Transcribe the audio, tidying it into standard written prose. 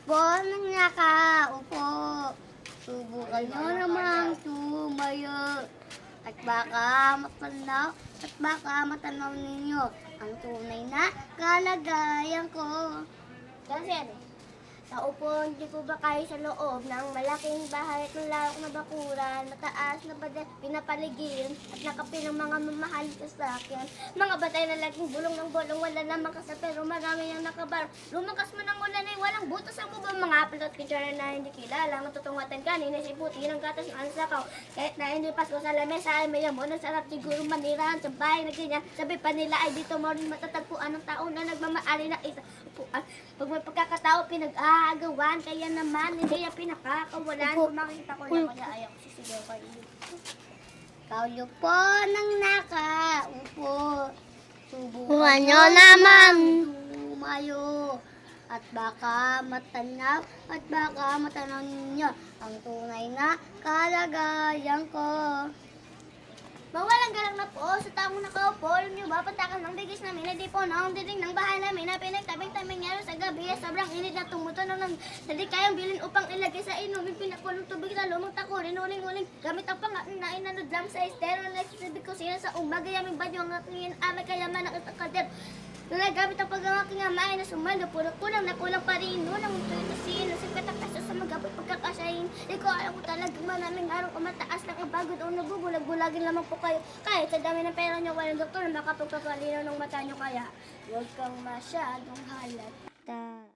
po ng nakaupo. Subukan nyo namang tumayo. At baka matanaw ninyo ang tunay na kalagayan ko. Kasi naupo hindi po ba kayo sa loob ng malaking bahay at malawak na bakuran, mataas na pinapaligid at nakapilang mga mamahal sa sakyan. Mga batay na laging bulong ng bolong, wala namang kasa pero marami nang nakabar. Lumakas man ang ulan ay walang butas ang buba, mga apel at kutsara na hindi kilala. Matutungatan kanina si puti ng gatas ng sakaw. Kahit na hindi pasko sa lamesa ay may amon, ang sarap siguro manirahan sa bahay na ganyan. Sabi pa nila ay dito mo rin matatagpuan ng tao na nagmamaali ng isa. Pag may pagkakatao pinag-aagawan, kaya naman hindi niya pinakakawalan. Kung makita ko lang kaya ayaw ko sisigaw kayo. Kaulo po ng nakaupo. Subukan nyo naman tumayo. At baka matanaw ninyo ang tunay na kalagayan ko. Mawalang galang na po sa taong nakaupo. Alam niyo ba, patakas ng bigis namin na di po na ang dinding ng bahay namin na pinagtabing-tabing ngero sa gabi. Sobrang init na tumuto na di kayang bilin upang ilagay sa inumin. Pinakulong tubig sa lumang takurin. Uling-uling gamit ang pangatin na inanod lang sa estero. Nagsisibig ko sila sa umaga. Yaming badyo ang aking amay kayaman ng itakader. Nalagamit ang pag-aking amay na sumalo. Puro kulang na kulang pa rin. Nunang ito sin. Nasip katakaso sa magabot pagkakasahin. Di ko alam ko talagang manaming araw ko mataas lang ang pagod o nabubulag-bulagin lamang po kayo. Kahit sa dami ng pera nyo, walang doktor na makapagpapalinaw ng mata nyo kaya huwag kang masyadong halata.